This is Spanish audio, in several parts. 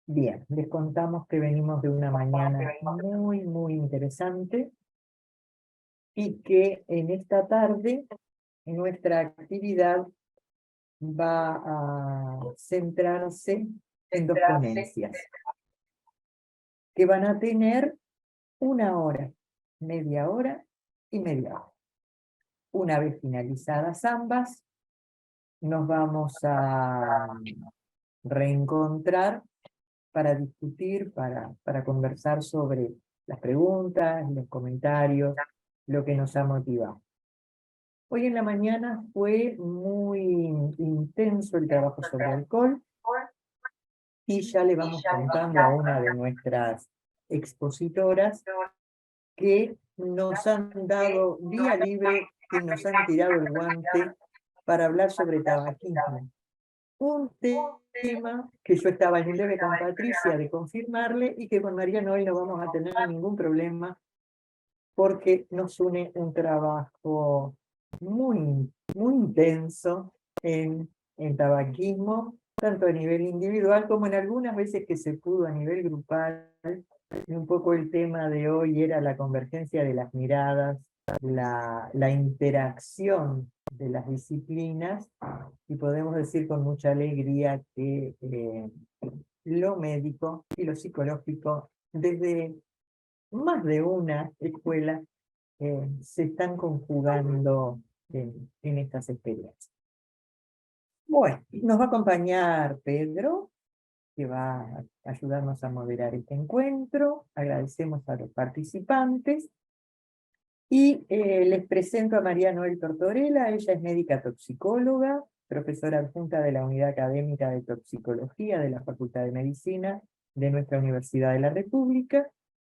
Bien, les contamos que venimos de una mañana muy interesante y que en esta tarde nuestra actividad va a centrarse en dos ponencias que van a tener 1 hora, media hora y media hora. Una vez finalizadas ambas, nos vamos a reencontrar para discutir, para conversar sobre las preguntas, los comentarios, lo que nos ha motivado. Hoy en la mañana fue muy intenso el trabajo sobre alcohol y ya le vamos contando a una de nuestras expositoras que nos han dado vía libre, que nos han tirado el guante para hablar sobre tabaquismo. Un tema que yo estaba en un debe con Patricia de confirmarle y que con Mariano hoy no vamos a tener ningún problema porque nos une un trabajo muy intenso en tabaquismo, tanto a nivel individual como en algunas veces que se pudo a nivel grupal. Y un poco el tema de hoy era la convergencia de las miradas, la interacción de las disciplinas, y podemos decir con mucha alegría que lo médico y lo psicológico, desde más de una escuela, se están conjugando en estas experiencias. Bueno, nos va a acompañar Pedro, que va a ayudarnos a moderar este encuentro. Agradecemos a los participantes. Y les presento a María Noel Tortorella. Ella es médica toxicóloga, profesora adjunta de la Unidad Académica de Toxicología de la Facultad de Medicina de nuestra Universidad de la República,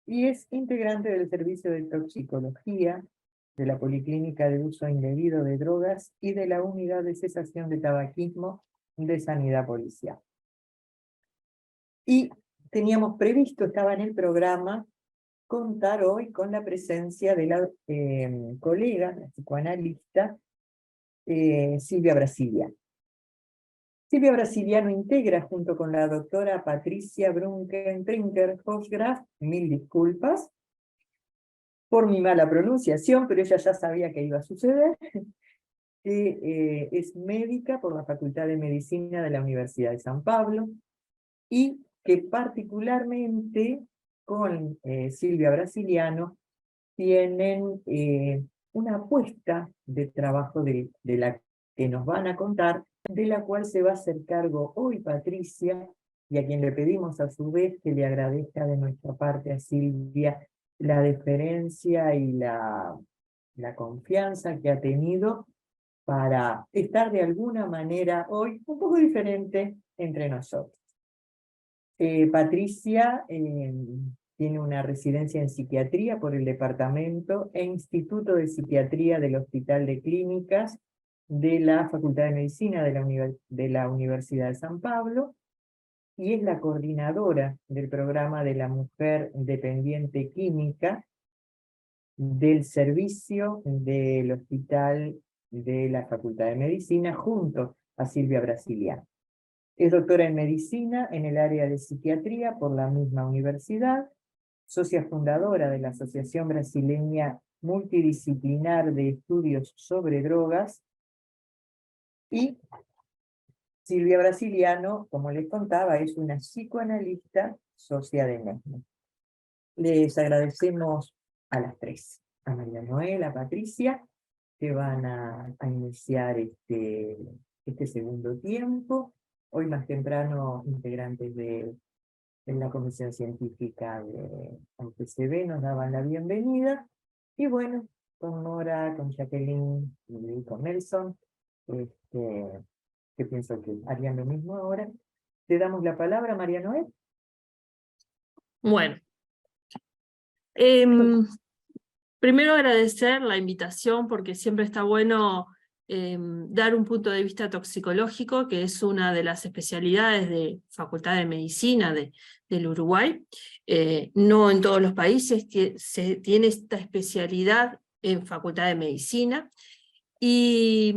y es integrante del Servicio de Toxicología de la Policlínica de Uso Indebido de Drogas y de la Unidad de Cesación de Tabaquismo de Sanidad Policial. Y teníamos previsto, estaba en el programa, contar hoy con la presencia de la colega, la psicoanalista, Silvia Brasiliano. Silvia Brasiliano integra junto con la doctora Patricia Brunken-Trinker-Hochgraf, mil disculpas por mi mala pronunciación, pero ella ya sabía que iba a suceder, que es médica por la Facultad de Medicina de la Universidad de San Pablo, y que particularmente con Silvia Brasiliano tienen una apuesta de trabajo de la que nos van a contar, de la cual se va a hacer cargo hoy Patricia, y a quien le pedimos a su vez que le agradezca de nuestra parte a Silvia la deferencia y la confianza que ha tenido para estar de alguna manera hoy un poco diferente entre nosotros. Patricia tiene una residencia en psiquiatría por el Departamento e Instituto de Psiquiatría del Hospital de Clínicas de la Facultad de Medicina de la Universidad de San Pablo, y es la coordinadora del programa de la mujer dependiente química del servicio del Hospital de la Facultad de Medicina, junto a Silvia Brasiliano. Es doctora en medicina en el área de psiquiatría por la misma universidad, socia fundadora de la Asociación Brasileña Multidisciplinar de Estudios sobre Drogas, y Silvia Brasiliano, como les contaba, es una psicoanalista socia de MESME. Les agradecemos a las tres, a María Noel, a Patricia, que van a iniciar este segundo tiempo. Hoy más temprano, integrantes de la Comisión Científica de UPCB nos daban la bienvenida. Y bueno, con Nora, con Jacqueline y con Nelson, que pienso que harían lo mismo ahora. Te damos la palabra, María Noel. Bueno, primero agradecer la invitación, porque siempre está bueno dar un punto de vista toxicológico, que es una de las especialidades de Facultad de Medicina del Uruguay. No en todos los países se tiene esta especialidad en Facultad de Medicina, y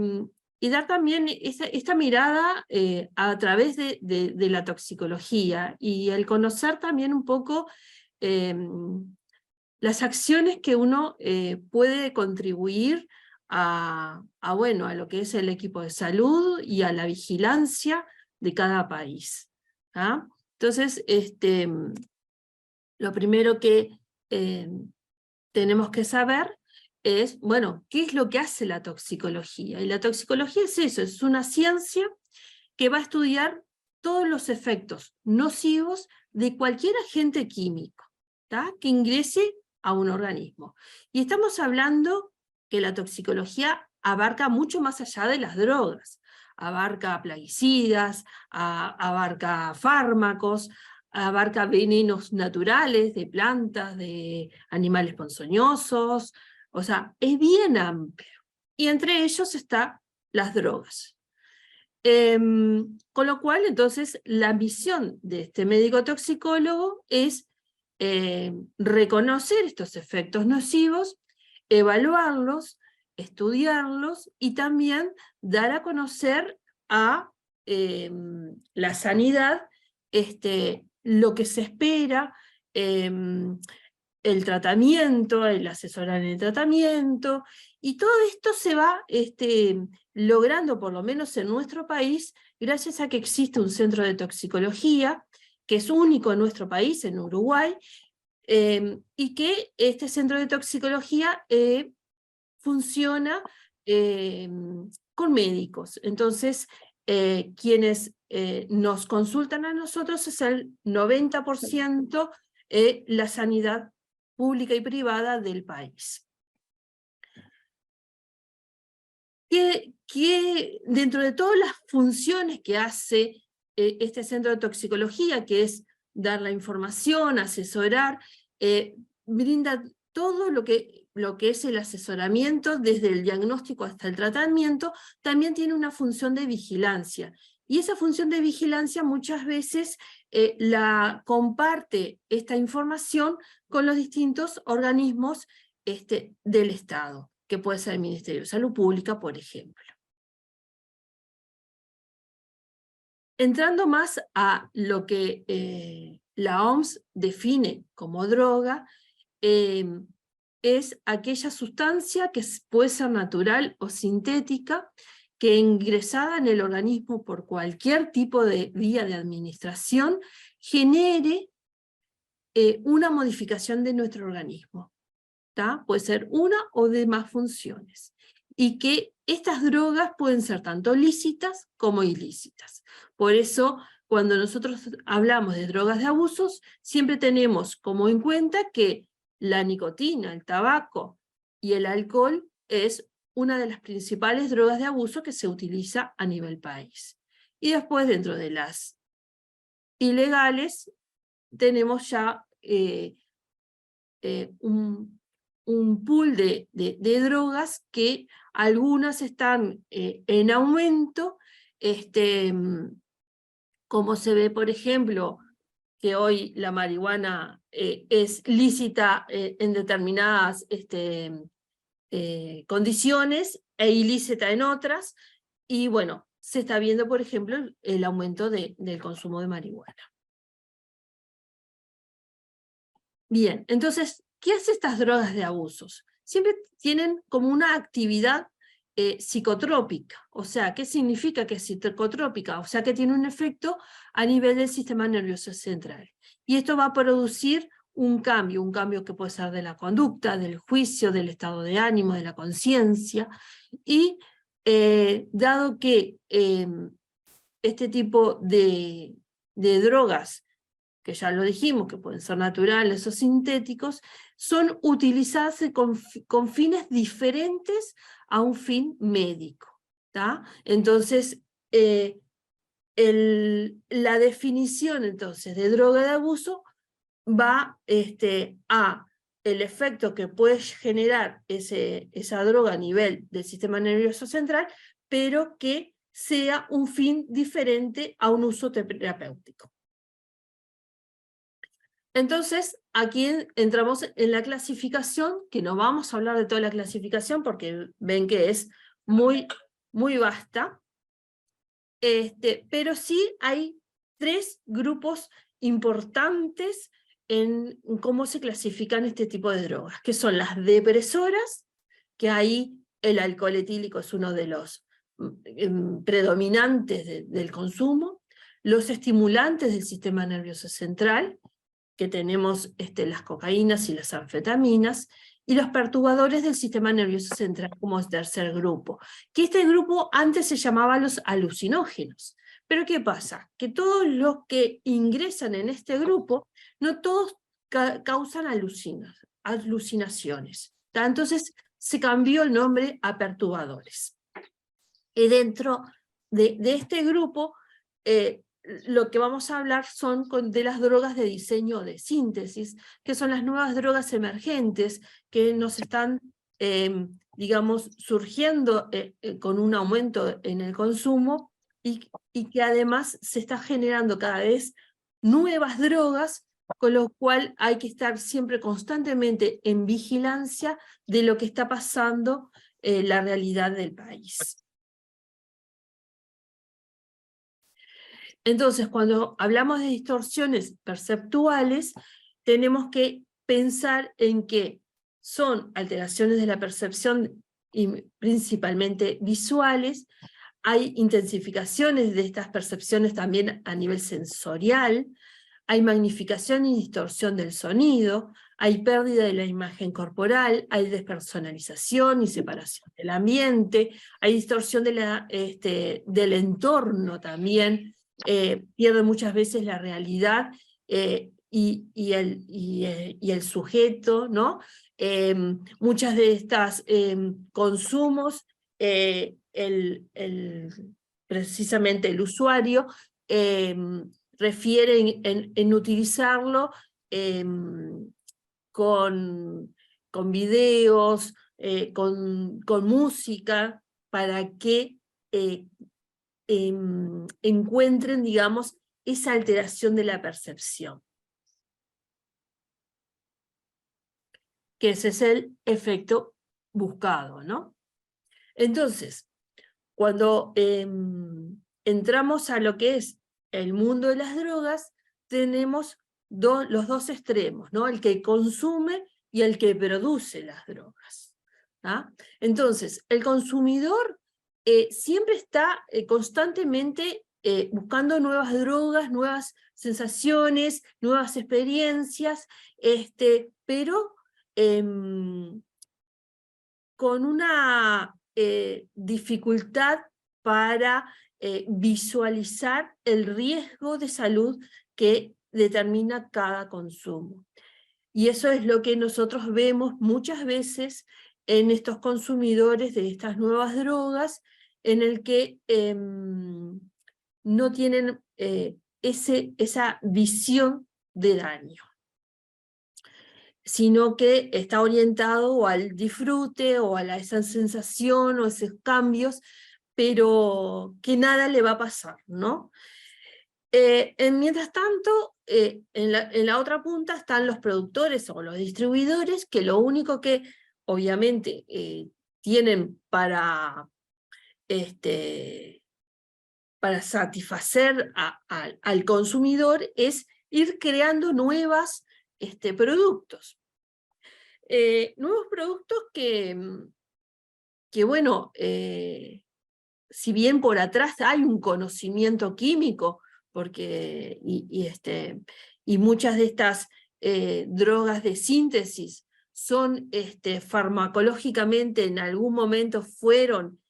y dar también esta mirada a través de la toxicología, y el conocer también un poco las acciones que uno puede contribuir bueno, a lo que es el equipo de salud y a la vigilancia de cada país. ¿Ah? Entonces, lo primero que tenemos que saber es, bueno, ¿qué es lo que hace la toxicología? Y la toxicología es eso, es una ciencia que va a estudiar todos los efectos nocivos de cualquier agente químico, ¿tá? Que ingrese a un organismo. Y estamos hablando que la toxicología abarca mucho más allá de las drogas. Abarca plaguicidas, abarca fármacos, abarca venenos naturales de plantas, de animales ponzoñosos, o sea, es bien amplio. Y entre ellos están las drogas. Con lo cual, entonces, la misión de este médico toxicólogo es reconocer estos efectos nocivos, evaluarlos, estudiarlos y también dar a conocer a la sanidad lo que se espera, el tratamiento, el asesorar en el tratamiento, y todo esto se va logrando, por lo menos en nuestro país, gracias a que existe un centro de toxicología, que es único en nuestro país, en Uruguay, y que este centro de toxicología funciona con médicos. Entonces, quienes nos consultan a nosotros es el 90% la sanidad pública y privada del país. Que dentro de todas las funciones que hace este centro de toxicología, que es dar la información, asesorar, brinda todo lo que es el asesoramiento, desde el diagnóstico hasta el tratamiento, también tiene una función de vigilancia. Y esa función de vigilancia muchas veces la comparte esta información con los distintos organismos del Estado, que puede ser el Ministerio de Salud Pública, por ejemplo. Entrando más a lo que la OMS define como droga, es aquella sustancia que puede ser natural o sintética, que ingresada en el organismo por cualquier tipo de vía de administración, genere una modificación de nuestro organismo. ¿Tá? Puede ser una o de más funciones. Y que estas drogas pueden ser tanto lícitas como ilícitas. Por eso, cuando nosotros hablamos de drogas de abusos, siempre tenemos como en cuenta que la nicotina, el tabaco y el alcohol es una de las principales drogas de abuso que se utiliza a nivel país. Y después, dentro de las ilegales, tenemos ya un pool de drogas, que algunas están en aumento, como se ve, por ejemplo, que hoy la marihuana es lícita en determinadas condiciones e ilícita en otras, y bueno, se está viendo, por ejemplo, el aumento del consumo de marihuana. Bien, entonces, ¿qué hace estas drogas de abusos? Siempre tienen como una actividad psicotrópica. O sea, ¿qué significa que es psicotrópica? O sea, que tiene un efecto a nivel del sistema nervioso central. Y esto va a producir un cambio que puede ser de la conducta, del juicio, del estado de ánimo, de la conciencia. Y dado que este tipo de drogas, que ya lo dijimos, que pueden ser naturales o sintéticos, son utilizadas con fines diferentes a un fin médico. ¿Tá? Entonces, la definición entonces de droga de abuso va a el efecto que puede generar esa droga a nivel del sistema nervioso central, pero que sea un fin diferente a un uso terapéutico. Entonces, aquí entramos en la clasificación, que no vamos a hablar de toda la clasificación porque ven que es muy muy vasta, pero sí hay 3 grupos importantes en cómo se clasifican este tipo de drogas, que son las depresoras, que ahí el alcohol etílico es uno de los predominantes del consumo, los estimulantes del sistema nervioso central, que tenemos las cocaínas y las anfetaminas, y los perturbadores del sistema nervioso central como tercer grupo, que este grupo antes se llamaba los alucinógenos. Pero ¿qué pasa? Que todos los que ingresan en este grupo, no todos causan alucinaciones. Entonces se cambió el nombre a perturbadores. Y dentro de este grupo, lo que vamos a hablar son de las drogas de diseño de síntesis, que son las nuevas drogas emergentes que nos están, digamos, surgiendo con un aumento en el consumo y que además se está generando cada vez nuevas drogas, con lo cual hay que estar siempre constantemente en vigilancia de lo que está pasando en la realidad del país. Entonces, cuando hablamos de distorsiones perceptuales, tenemos que pensar en que son alteraciones de la percepción y principalmente visuales, hay intensificaciones de estas percepciones también a nivel sensorial, hay magnificación y distorsión del sonido, hay pérdida de la imagen corporal, hay despersonalización y separación del ambiente, hay distorsión del entorno también, pierde muchas veces la realidad y el sujeto, ¿no? Muchas de estas consumos, precisamente el usuario refiere en utilizarlo con videos, con música, para que encuentren, digamos, esa alteración de la percepción. Que ese es el efecto buscado, ¿no? Entonces, cuando entramos a lo que es el mundo de las drogas, tenemos los 2 extremos, ¿no? El que consume y el que produce las drogas. ¿Ah? Entonces, el consumidor siempre está constantemente buscando nuevas drogas, nuevas sensaciones, nuevas experiencias, pero con una dificultad para visualizar el riesgo de salud que determina cada consumo. Y eso es lo que nosotros vemos muchas veces en estos consumidores de estas nuevas drogas, en el que no tienen esa visión de daño, sino que está orientado al disfrute o a esa sensación o esos cambios, pero que nada le va a pasar, ¿no? Mientras tanto, en la otra punta están los productores o los distribuidores, que lo único que obviamente tienen para satisfacer al consumidor es ir creando nuevos productos. Nuevos productos que bueno, si bien por atrás hay un conocimiento químico, porque, y muchas de estas drogas de síntesis son farmacológicamente en algún momento fueron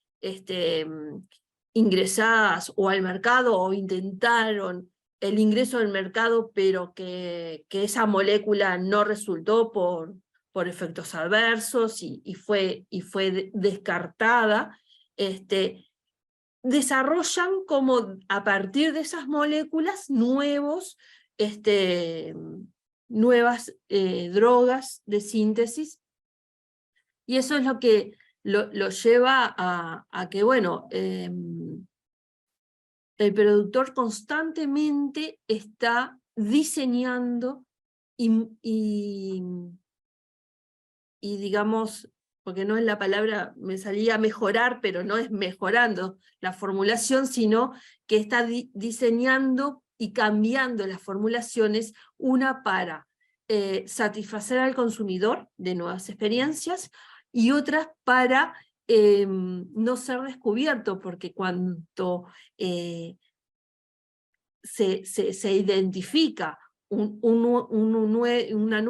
ingresadas o al mercado o intentaron el ingreso al mercado, pero que esa molécula no resultó por efectos adversos y fue descartada, desarrollan como a partir de esas moléculas nuevas drogas de síntesis, y eso es lo que lo lleva a que, bueno, el productor constantemente está diseñando y digamos, porque no es la palabra, me salía mejorar, pero no es mejorando la formulación, sino que está diseñando y cambiando las formulaciones, una para satisfacer al consumidor de nuevas experiencias, y otras para no ser descubierto, porque cuando se identifica una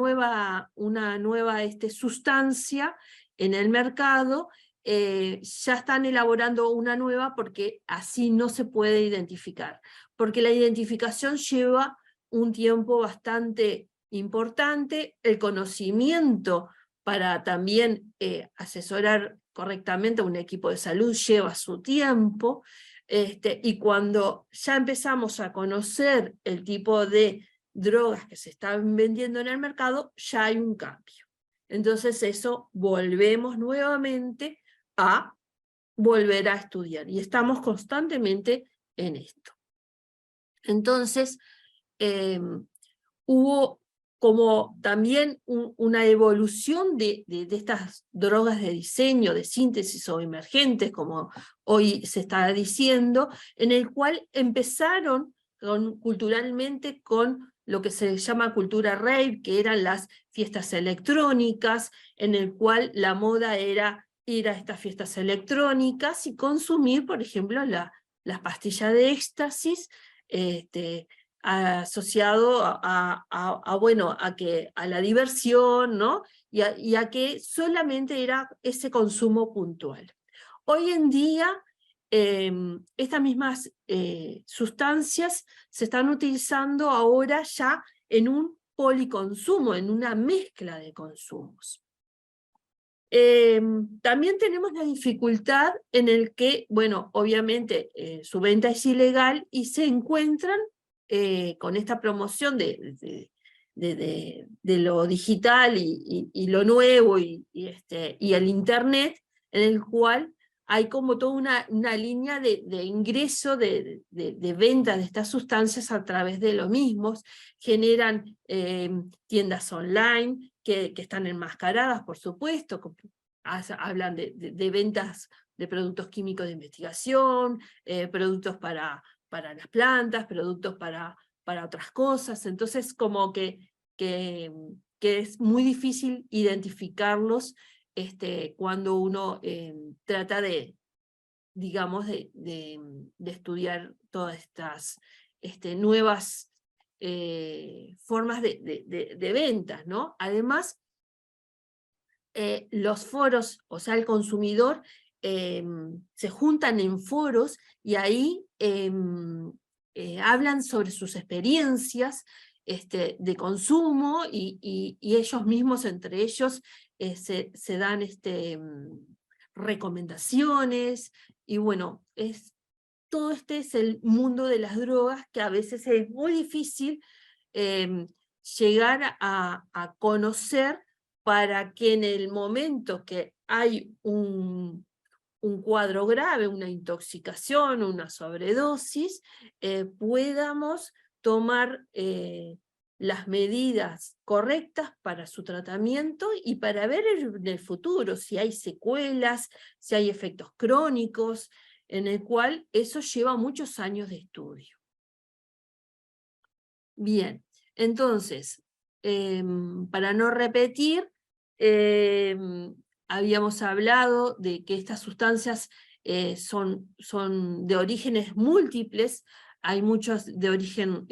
nueva sustancia en el mercado, ya están elaborando una nueva, porque así no se puede identificar, porque la identificación lleva un tiempo bastante importante, el conocimiento para también asesorar correctamente a un equipo de salud lleva su tiempo, y cuando ya empezamos a conocer el tipo de drogas que se están vendiendo en el mercado, ya hay un cambio. Entonces eso volvemos nuevamente a volver a estudiar, y estamos constantemente en esto. Entonces, hubo como también una evolución de estas drogas de diseño, de síntesis o emergentes, como hoy se está diciendo, en el cual empezaron culturalmente con lo que se llama cultura rave, que eran las fiestas electrónicas, en el cual la moda era ir a estas fiestas electrónicas y consumir, por ejemplo, las pastillas de éxtasis, asociado bueno, a la diversión, ¿no? Y a que solamente era ese consumo puntual. Hoy en día, estas mismas sustancias se están utilizando ahora ya en un policonsumo, en una mezcla de consumos. También tenemos la dificultad en el que, bueno, obviamente su venta es ilegal, y se encuentran con esta promoción de lo digital y lo nuevo y el internet, en el cual hay como toda una línea de ingreso de venta de estas sustancias a través de lo mismos. Generan tiendas online que están enmascaradas, por supuesto, hablan de ventas de productos químicos de investigación, productos para las plantas, productos para otras cosas. Entonces, como que es muy difícil identificarlos cuando uno trata de, digamos, de estudiar todas estas nuevas formas de ventas, ¿no? Además, los foros, o sea, el consumidor, se juntan en foros y ahí hablan sobre sus experiencias de consumo, y ellos mismos, entre ellos, se dan recomendaciones, y bueno, todo es el mundo de las drogas, que a veces es muy difícil llegar a conocer, para que en el momento que hay un cuadro grave, una intoxicación, una sobredosis, podamos tomar las medidas correctas para su tratamiento, y para ver en el futuro si hay secuelas, si hay efectos crónicos, en el cual eso lleva muchos años de estudio. Bien, entonces, para no repetir, habíamos hablado de que estas sustancias son de orígenes múltiples. Hay muchos de origen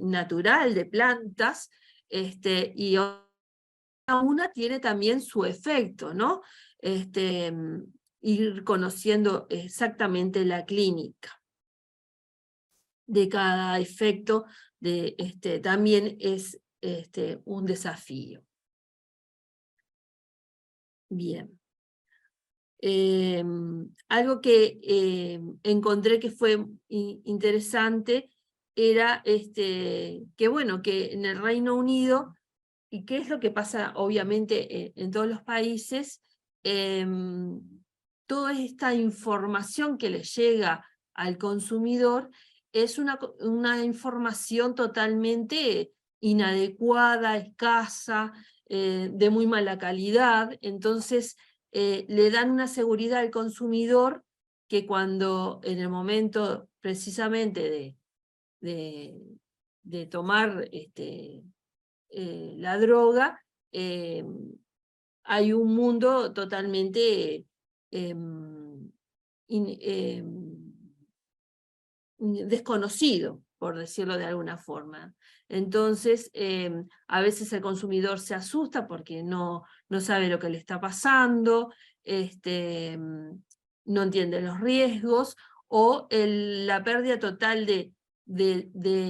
natural, de plantas, y cada una tiene también su efecto, ¿no? Ir conociendo exactamente la clínica de cada efecto también es un desafío. Bien. Algo que encontré que fue interesante era que, bueno, que en el Reino Unido, y qué es lo que pasa obviamente en todos los países, toda esta información que le llega al consumidor es una información totalmente inadecuada, escasa, de muy mala calidad. Entonces le dan una seguridad al consumidor que cuando en el momento precisamente de tomar la droga, hay un mundo totalmente desconocido, por decirlo de alguna forma. Entonces, a veces el consumidor se asusta porque no sabe lo que le está pasando, no entiende los riesgos, o la pérdida total de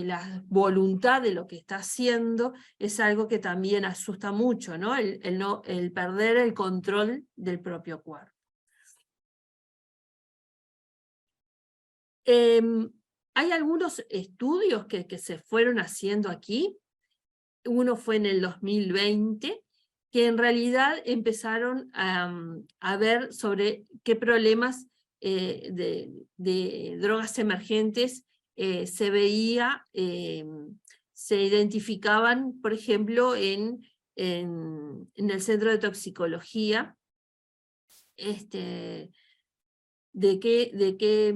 la voluntad de lo que está haciendo es algo que también asusta mucho, ¿no? El perder el control del propio cuerpo. Hay algunos estudios que se fueron haciendo aquí. Uno fue en el 2020, que en realidad empezaron a ver sobre qué problemas de drogas emergentes se veía, se identificaban, por ejemplo, en el Centro de Toxicología, de qué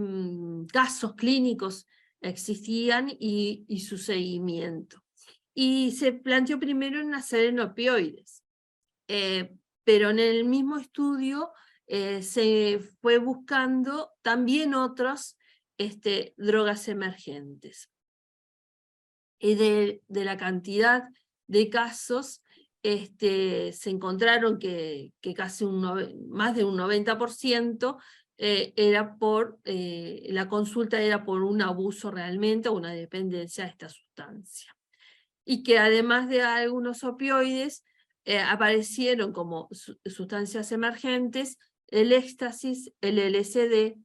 casos clínicos existían y su seguimiento. Y se planteó primero en hacer en opioides, pero en el mismo estudio se fue buscando también otras drogas emergentes. Y de la cantidad de casos, se encontraron que casi más de un 90% era la consulta era por un abuso realmente o una dependencia de esta sustancia. Y que además de algunos opioides, aparecieron como sustancias emergentes el éxtasis, el LSD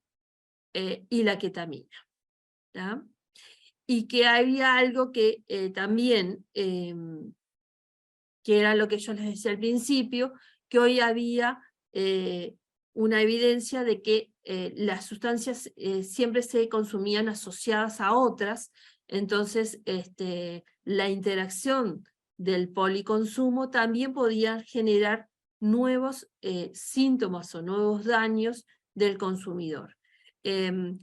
y la ketamina, ¿tá? Y que había algo que también, que era lo que yo les decía al principio, que hoy había una evidencia de que las sustancias siempre se consumían asociadas a otras, entonces la interacción del policonsumo también podía generar nuevos síntomas o nuevos daños del consumidor.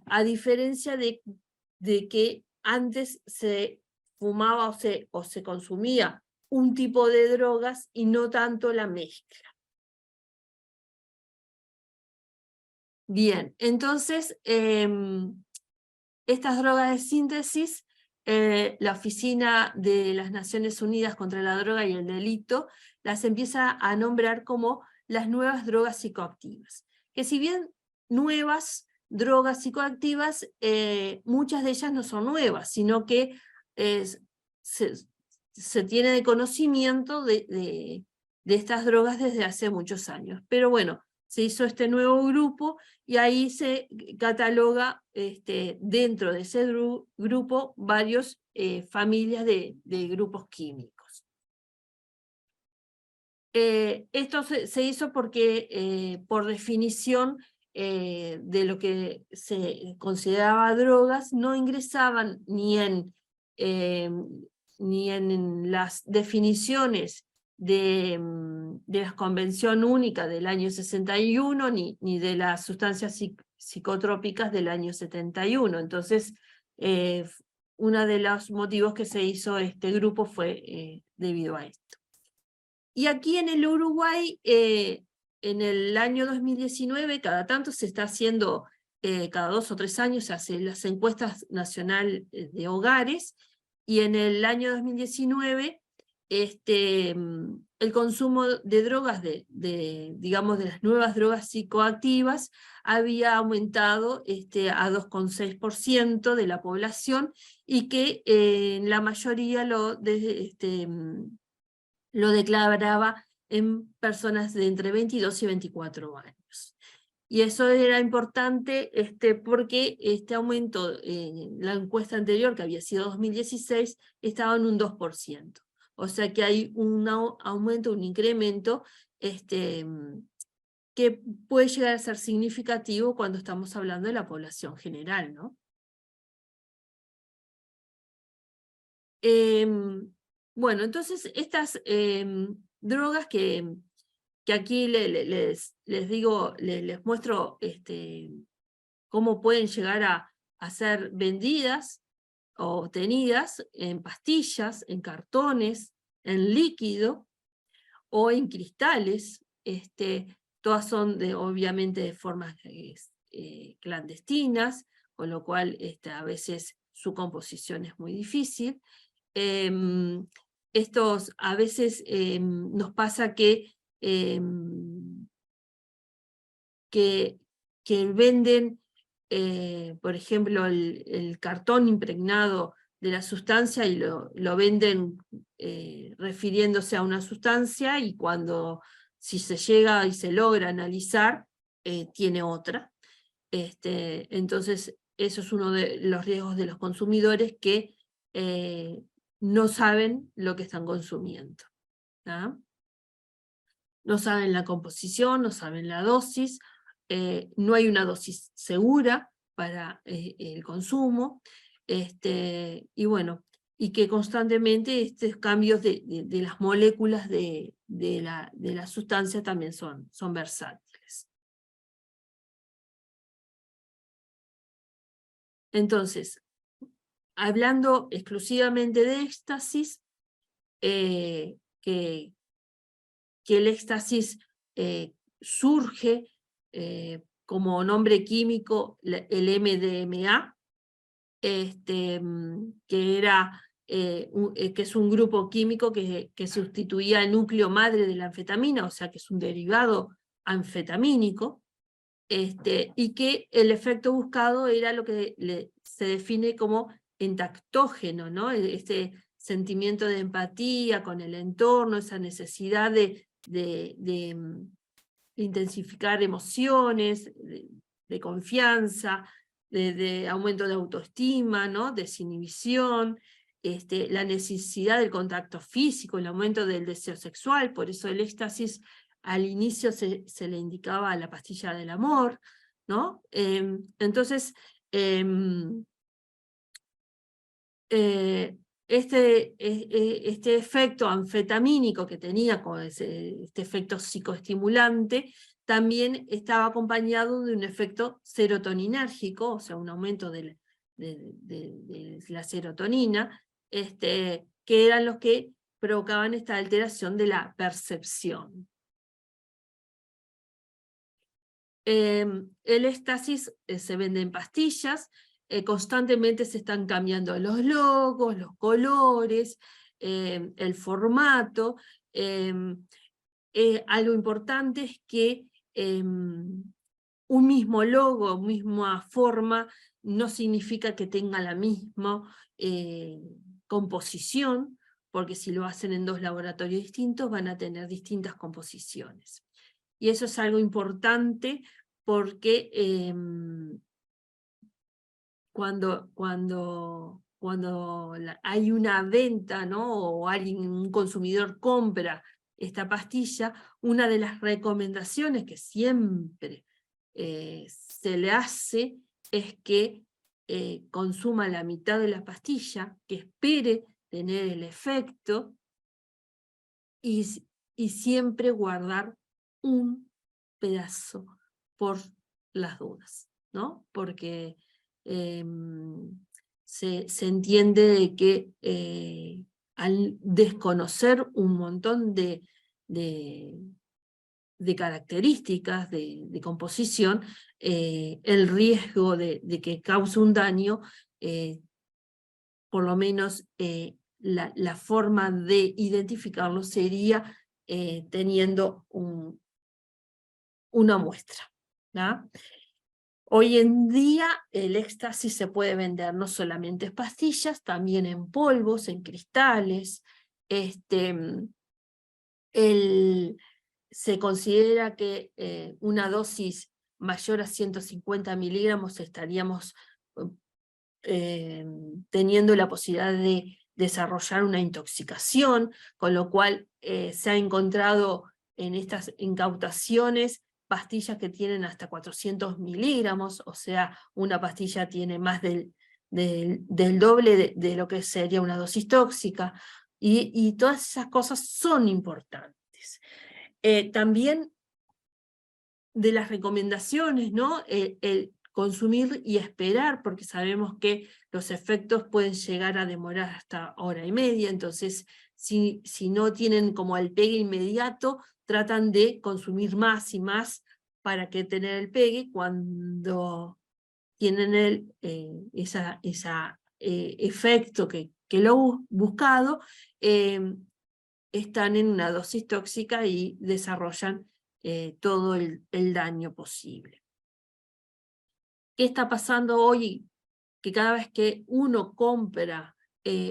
A diferencia de que antes se fumaba o se consumía un tipo de drogas y no tanto la mezcla. Bien, entonces, estas drogas de síntesis, la Oficina de las Naciones Unidas contra la Droga y el Delito las empieza a nombrar como las nuevas drogas psicoactivas. Que si bien nuevas drogas psicoactivas, muchas de ellas no son nuevas, sino que se tiene de conocimiento de estas drogas desde hace muchos años. Pero bueno, se hizo este nuevo grupo y ahí se cataloga dentro de ese grupo varias familias de grupos químicos. Esto se hizo porque, por definición de lo que se consideraba drogas, no ingresaban ni en las definiciones de la Convención Única del año 61, ni de las sustancias psicotrópicas del año 71. Entonces, uno de los motivos que se hizo este grupo fue debido a esto. Y aquí en el Uruguay, en el año 2019, cada tanto se está haciendo, cada 2 o 3 años se hacen las encuestas nacionales de hogares, y en el año 2019 el consumo de drogas, digamos, de las nuevas drogas psicoactivas, había aumentado a 2,6% de la población, y que la mayoría lo declaraba en personas de entre 22 y 24 años. Y eso era importante porque este aumento en la encuesta anterior, que había sido 2016, estaba en un 2%. O sea que hay un aumento, un incremento que puede llegar a ser significativo cuando estamos hablando de la población general, ¿no? Bueno, entonces estas drogas que que aquí les digo, les muestro cómo pueden llegar a ser vendidas o obtenidas en pastillas, en cartones, en líquido o en cristales. Todas son obviamente de formas clandestinas, con lo cual a veces su composición es muy difícil. A veces nos pasa que venden, por ejemplo, el cartón impregnado de la sustancia y lo venden refiriéndose a una sustancia, y si se llega y se logra analizar, tiene otra. Entonces, eso es uno de los riesgos de los consumidores, que no saben lo que están consumiendo, ¿no? No saben la composición, no saben la dosis, no hay una dosis segura para el consumo, y bueno, y que constantemente estos cambios de las moléculas de la sustancia también son versátiles. Entonces, hablando exclusivamente de éxtasis, que el éxtasis surge como nombre químico el MDMA, que es un grupo químico que sustituía el núcleo madre de la anfetamina, o sea que es un derivado anfetamínico, y que el efecto buscado era lo que se define como entactógeno, ¿no? Este sentimiento de empatía con el entorno, esa necesidad de intensificar emociones, de confianza, de aumento de autoestima, ¿no? Desinhibición, la necesidad del contacto físico, el aumento del deseo sexual. Por eso el éxtasis al inicio se le indicaba la pastilla del amor, ¿no? Entonces, este efecto anfetamínico que tenía con este efecto psicoestimulante, también estaba acompañado de un efecto serotoninérgico, o sea, un aumento de la serotonina, que eran los que provocaban esta alteración de la percepción. El éxtasis se vende en pastillas, constantemente se están cambiando los logos, los colores, el formato. Algo importante es que un mismo logo, misma forma, no significa que tenga la misma composición, porque si lo hacen en dos laboratorios distintos van a tener distintas composiciones. Y eso es algo importante porque cuando hay una venta, ¿no? O un consumidor compra esta pastilla, una de las recomendaciones que siempre se le hace es que consuma la mitad de la pastilla, que espere tener el efecto, y siempre guardar un pedazo por las dudas, ¿no? Porque se entiende que al desconocer un montón de características de composición, el riesgo de que cause un daño, por lo menos la forma de identificarlo sería teniendo una muestra, ¿no? Hoy en día el éxtasis se puede vender no solamente en pastillas, también en polvos, en cristales. Se considera que una dosis mayor a 150 miligramos estaríamos teniendo la posibilidad de desarrollar una intoxicación, con lo cual se ha encontrado en estas incautaciones pastillas que tienen hasta 400 miligramos, o sea, una pastilla tiene más del doble de lo que sería una dosis tóxica, y todas esas cosas son importantes. También de las recomendaciones, ¿no? El consumir y esperar, porque sabemos que los efectos pueden llegar a demorar hasta 1 hora y media, entonces si no tienen como el pegue inmediato, tratan de consumir más y más para que tener el pegue. Cuando tienen ese efecto que lo buscado, están en una dosis tóxica y desarrollan todo el daño posible. ¿Qué está pasando hoy? Que cada vez que uno compra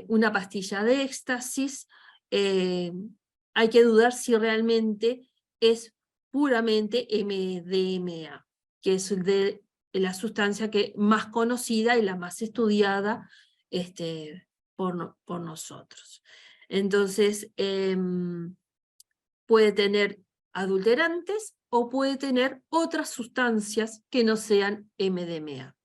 una pastilla de éxtasis, hay que dudar si realmente es puramente MDMA, que es la sustancia más conocida y la más estudiada por nosotros. Entonces, puede tener adulterantes o puede tener otras sustancias que no sean MDMA.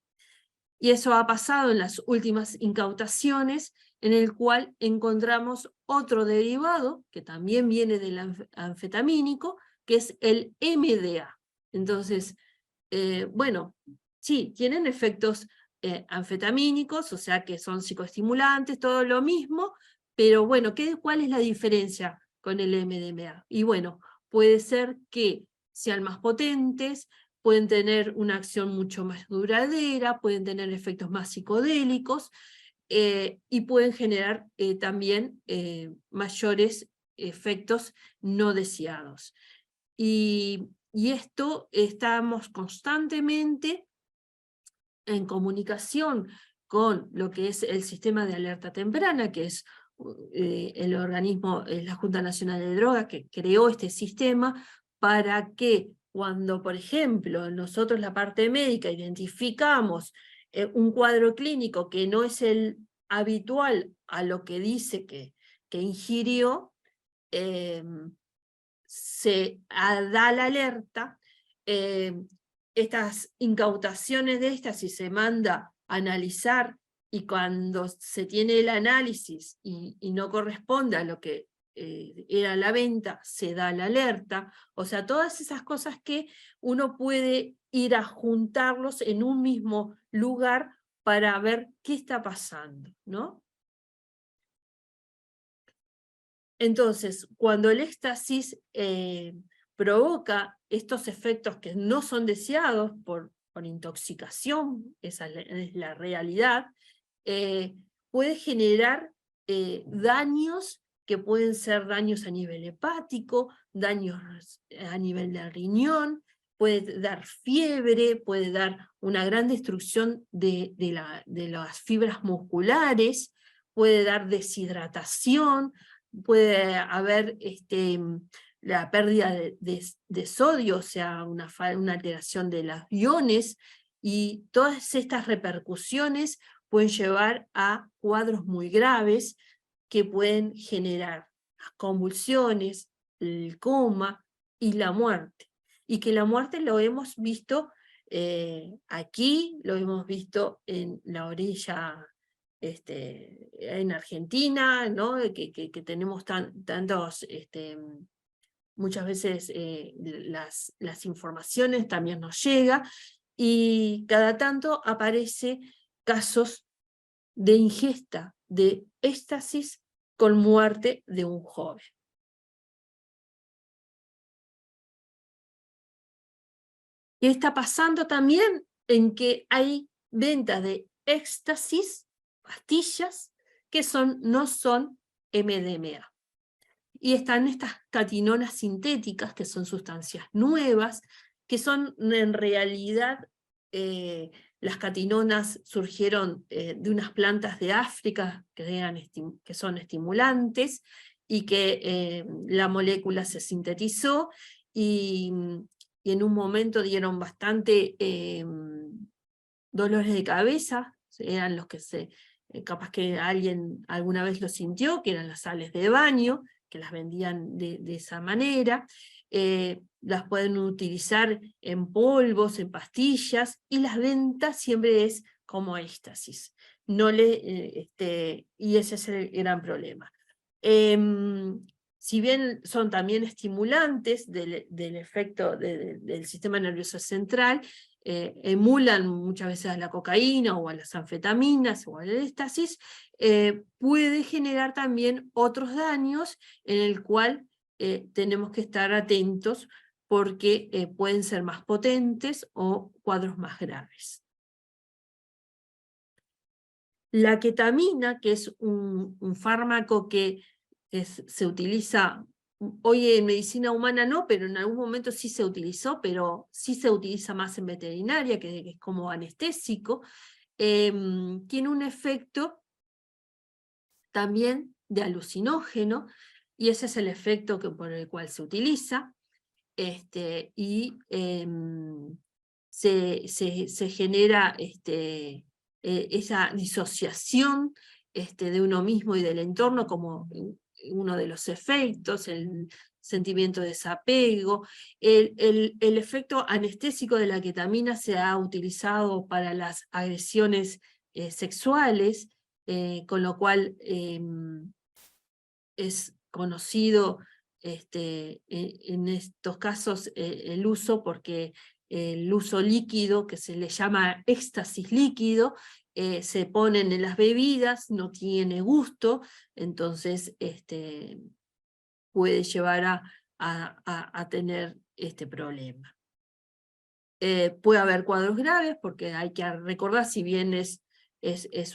Y eso ha pasado en las últimas incautaciones, en el cual encontramos otro derivado, que también viene del anfetamínico, que es el MDA. Entonces, bueno, sí, tienen efectos anfetamínicos, o sea que son psicoestimulantes, todo lo mismo, pero bueno, ¿cuál es la diferencia con el MDMA? Y bueno, puede ser que sean más potentes, pueden tener una acción mucho más duradera, pueden tener efectos más psicodélicos, y pueden generar también mayores efectos no deseados. Y esto estamos constantemente en comunicación con lo que es el sistema de alerta temprana, que es el organismo, la Junta Nacional de Drogas, que creó este sistema para que cuando, por ejemplo, nosotros la parte médica identificamos un cuadro clínico que no es el habitual a lo que dice que ingirió, se da la alerta, estas incautaciones de estas, si se manda a analizar, y cuando se tiene el análisis y no corresponde a lo que era la venta, se da la alerta. O sea, todas esas cosas que uno puede ir a juntarlos en un mismo lugar para ver qué está pasando, ¿no? Entonces, cuando el éxtasis provoca estos efectos que no son deseados por intoxicación, esa es la realidad, puede generar daños que pueden ser daños a nivel hepático, daños a nivel del riñón, puede dar fiebre, puede dar una gran destrucción de las fibras musculares, puede dar deshidratación, puede haber la pérdida de sodio, o sea, una alteración de los iones, y todas estas repercusiones pueden llevar a cuadros muy graves que pueden generar convulsiones, el coma y la muerte. Y que la muerte lo hemos visto aquí, lo hemos visto en la orilla en Argentina, ¿no? que tenemos tantos, muchas veces las informaciones también nos llegan, y cada tanto aparece casos de ingesta de éxtasis con muerte de un joven. ¿Qué está pasando también? En que hay venta de éxtasis, pastillas, que no son MDMA. Y están estas catinonas sintéticas, que son sustancias nuevas, que son en realidad, las catinonas surgieron de unas plantas de África que son estimulantes, y que la molécula se sintetizó, y en un momento dieron bastante dolores de cabeza, eran los que capaz que alguien alguna vez lo sintió, que eran las sales de baño, que las vendían de esa manera. Las pueden utilizar en polvos, en pastillas, y las ventas siempre es como éxtasis. Y ese es el gran problema. si bien son también estimulantes del efecto del sistema nervioso central, emulan muchas veces a la cocaína o a las anfetaminas o al éxtasis, puede generar también otros daños en el cual tenemos que estar atentos porque pueden ser más potentes o cuadros más graves. La ketamina, que es un fármaco que se utiliza hoy en medicina humana no, pero en algún momento sí se utilizó, pero sí se utiliza más en veterinaria, que es como anestésico, tiene un efecto también de alucinógeno, y ese es el efecto por el cual se utiliza, y se genera esa disociación de uno mismo y del entorno como uno de los efectos, el sentimiento de desapego. El efecto anestésico de la ketamina se ha utilizado para las agresiones sexuales, con lo cual es conocido en estos casos el uso, porque el uso líquido, que se le llama éxtasis líquido, se ponen en las bebidas, no tiene gusto, entonces puede llevar a tener este problema. Puede haber cuadros graves, porque hay que recordar, si bien es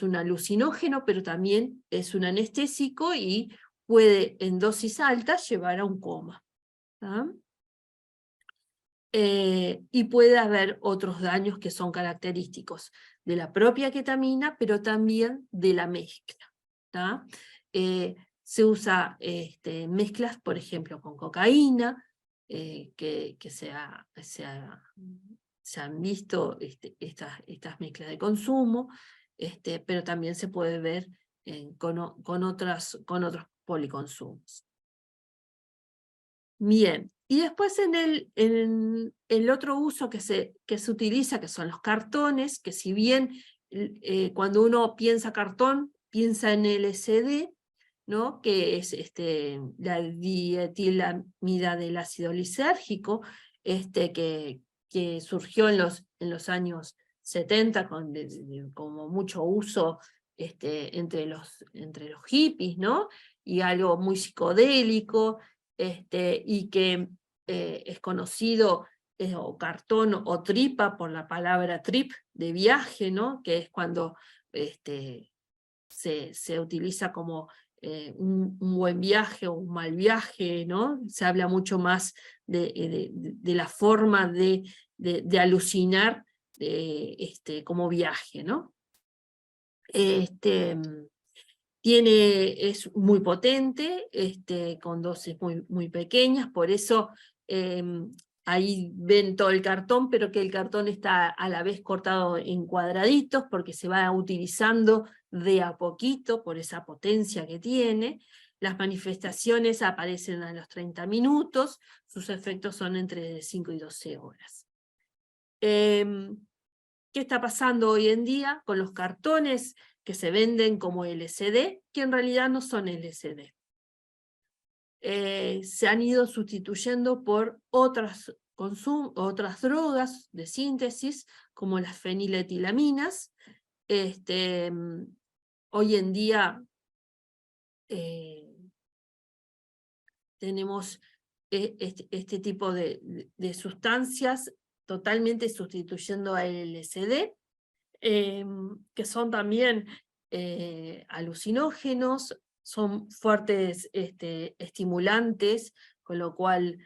un alucinógeno, pero también es un anestésico y puede en dosis altas llevar a un coma. Y puede haber otros daños que son característicos de la propia ketamina, pero también de la mezcla. Se usa mezclas, por ejemplo, con cocaína, que se han visto estas mezclas de consumo, pero también se puede ver con otros policonsumos. Bien, y después en el otro uso que se utiliza, que son los cartones, que si bien cuando uno piensa cartón, piensa en LSD, ¿no? Que es la dietilamida del ácido lisérgico, que surgió en los años 70 como mucho uso entre los hippies, ¿no? Y algo muy psicodélico, y que es conocido o cartón o tripa por la palabra trip de viaje, ¿no? Que es cuando se utiliza como un buen viaje o un mal viaje, ¿no? Se habla mucho más de la forma de alucinar como viaje, ¿no? Es muy potente, con dosis muy pequeñas, por eso ahí ven todo el cartón, pero que el cartón está a la vez cortado en cuadraditos, porque se va utilizando de a poquito por esa potencia que tiene. Las manifestaciones aparecen a los 30 minutos, sus efectos son entre 5 y 12 horas. ¿Qué está pasando hoy en día con los cartones que se venden como LSD, que en realidad no son LSD? Se han ido sustituyendo por otras drogas de síntesis, como las feniletilaminas. Hoy en día tenemos este tipo de sustancias totalmente sustituyendo al LSD, que son también alucinógenos, son fuertes estimulantes, con lo cual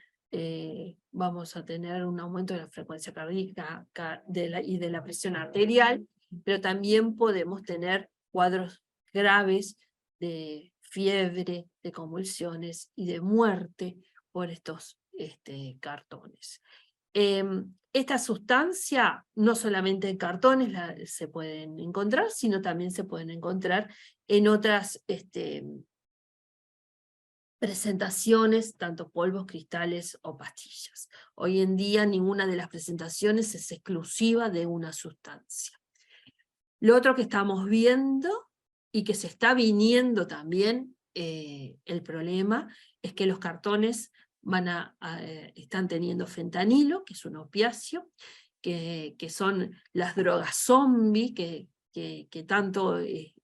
vamos a tener un aumento de la frecuencia cardíaca y de la presión arterial, pero también podemos tener cuadros graves de fiebre, de convulsiones y de muerte por estos cartones. Esta sustancia no solamente en cartones se pueden encontrar, sino también se pueden encontrar en otras presentaciones, tanto polvos, cristales o pastillas. Hoy en día ninguna de las presentaciones es exclusiva de una sustancia. Lo otro que estamos viendo y que se está viniendo también el problema es que los cartones están teniendo fentanilo, que es un opiáceo, que son las drogas zombie que tanto se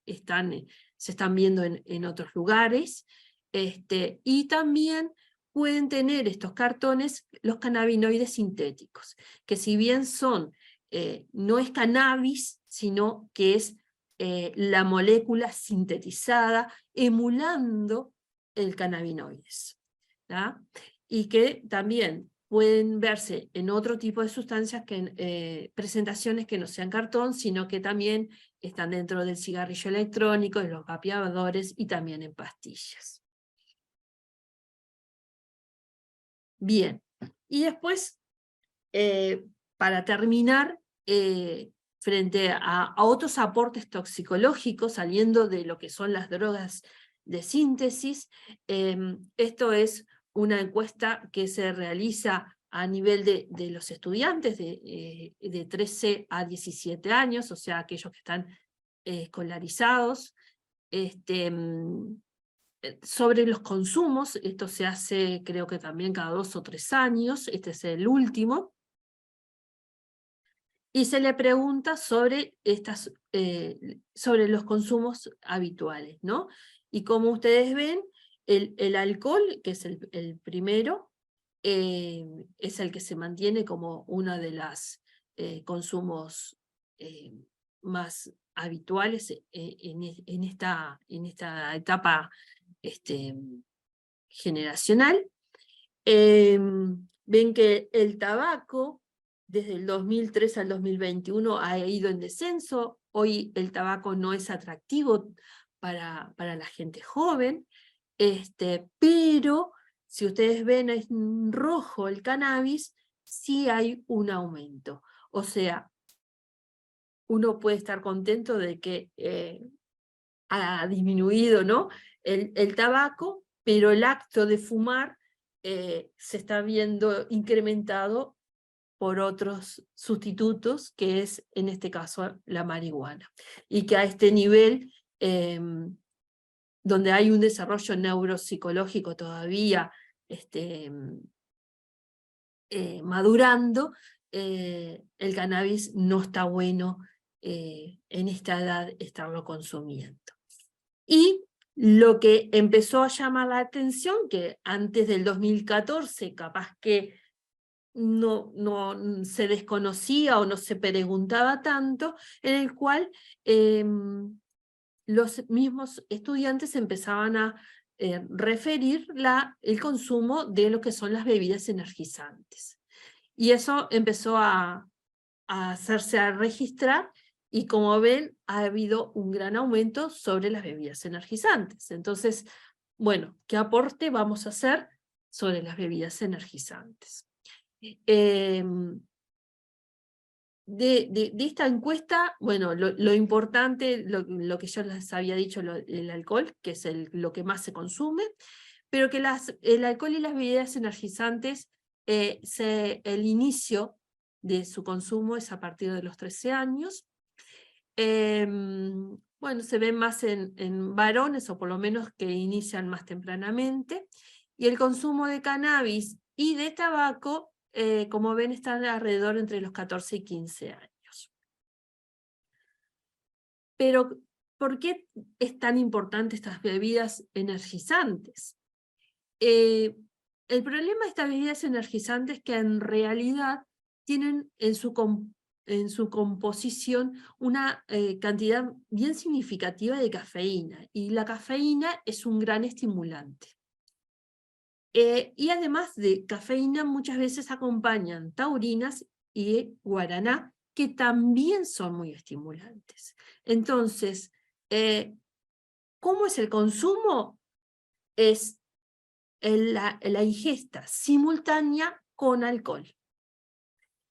están viendo en otros lugares, y también pueden tener estos cartones los cannabinoides sintéticos, que si bien no es cannabis, sino que es la molécula sintetizada emulando el cannabinoides, ¿tá? Y que también pueden verse en otro tipo de sustancias, presentaciones que no sean cartón, sino que también están dentro del cigarrillo electrónico, de los vapeadores y también en pastillas. Bien, y después, para terminar, frente a otros aportes toxicológicos, saliendo de lo que son las drogas de síntesis, esto es una encuesta que se realiza a nivel de los estudiantes de 13 a 17 años, o sea, aquellos que están escolarizados, sobre los consumos. Esto se hace creo que también cada 2 o 3 años, este es el último, y se le pregunta sobre los consumos habituales, ¿no? Y como ustedes ven, el alcohol, que es el primero, es el que se mantiene como uno de los consumos más habituales en esta etapa generacional. Ven que el tabaco, desde el 2003 al 2021, ha ido en descenso. Hoy el tabaco no es atractivo para la gente joven, pero si ustedes ven en rojo el cannabis, sí hay un aumento. O sea, uno puede estar contento de que ha disminuido, ¿no?, el tabaco, pero el acto de fumar se está viendo incrementado por otros sustitutos, que es en este caso la marihuana. Y que a este nivel, donde hay un desarrollo neuropsicológico todavía madurando, el cannabis no está bueno en esta edad estarlo consumiendo. Y lo que empezó a llamar la atención, que antes del 2014 capaz que no se desconocía o no se preguntaba tanto, en el cual los mismos estudiantes empezaban a referir el consumo de lo que son las bebidas energizantes. Y eso empezó a hacerse a registrar, y como ven, ha habido un gran aumento sobre las bebidas energizantes. Entonces, bueno, ¿qué aporte vamos a hacer sobre las bebidas energizantes? De esta encuesta, bueno, lo importante, lo que yo les había dicho, el alcohol, que es lo que más se consume, pero que el alcohol y las bebidas energizantes, el inicio de su consumo es a partir de los 13 años. Bueno, se ve más en varones, o por lo menos que inician más tempranamente, y el consumo de cannabis y de tabaco, como ven, están alrededor entre los 14 y 15 años. Pero, ¿por qué es tan importante estas bebidas energizantes? El problema de estas bebidas energizantes es que en realidad tienen en su composición una cantidad bien significativa de cafeína, y la cafeína es un gran estimulante. Y además de cafeína, muchas veces acompañan taurinas y guaraná, que también son muy estimulantes. Entonces, ¿cómo es el consumo? Es la ingesta simultánea con alcohol.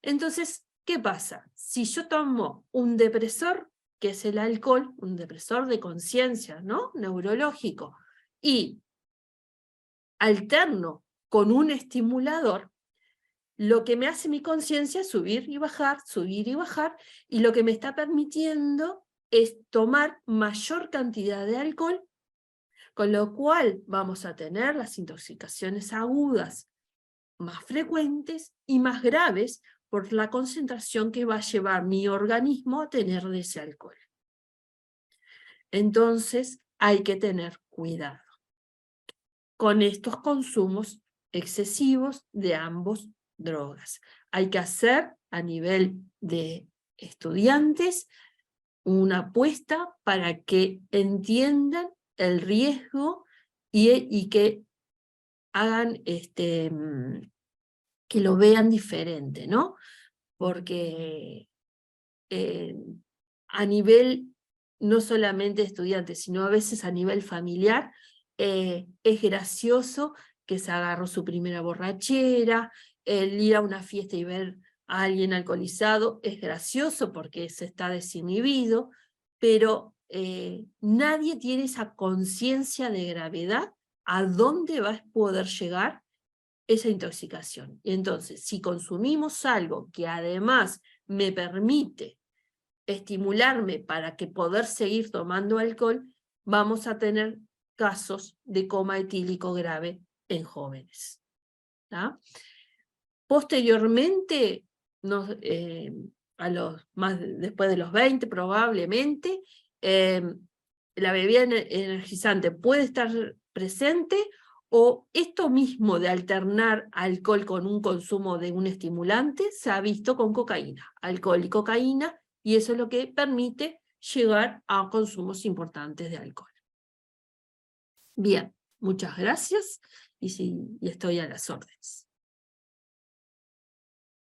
Entonces, ¿qué pasa? Si yo tomo un depresor, que es el alcohol, un depresor de conciencia, ¿no?, neurológico, y alterno con un estimulador, lo que me hace mi conciencia es subir y bajar, y lo que me está permitiendo es tomar mayor cantidad de alcohol Con lo cual vamos a tener las intoxicaciones agudas más frecuentes y más graves por la concentración que va a llevar mi organismo a tener de ese alcohol. Entonces hay que tener cuidado con estos consumos excesivos de ambos drogas. Hay que hacer a nivel de estudiantes una apuesta para que entiendan el riesgo y que hagan que lo vean diferente, ¿no? Porque a nivel no solamente de estudiantes, sino a veces a nivel familiar, es gracioso que se agarró su primera borrachera, el ir a una fiesta y ver a alguien alcoholizado, es gracioso porque se está desinhibido, pero nadie tiene esa conciencia de gravedad a dónde va a poder llegar esa intoxicación. Y entonces, si consumimos algo que además me permite estimularme para que poder seguir tomando alcohol, vamos a tener casos de coma etílico grave en jóvenes. ¿Tá? Posteriormente, después de los 20 probablemente, la bebida energizante puede estar presente, o esto mismo de alternar alcohol con un consumo de un estimulante se ha visto con cocaína, alcohol y cocaína, y eso es lo que permite llegar a consumos importantes de alcohol. Bien, muchas gracias y estoy a las órdenes.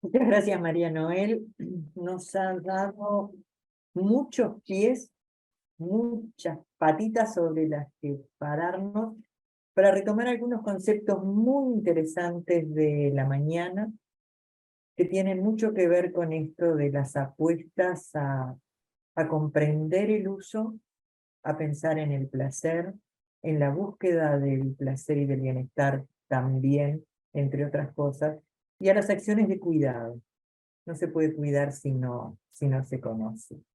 Muchas gracias, María Noel. Nos han dado muchos pies, muchas patitas sobre las que pararnos para retomar algunos conceptos muy interesantes de la mañana que tienen mucho que ver con esto de las apuestas a comprender el uso, a pensar en el placer, en la búsqueda del placer y del bienestar también, entre otras cosas, y a las acciones de cuidado. No se puede cuidar si no se conoce.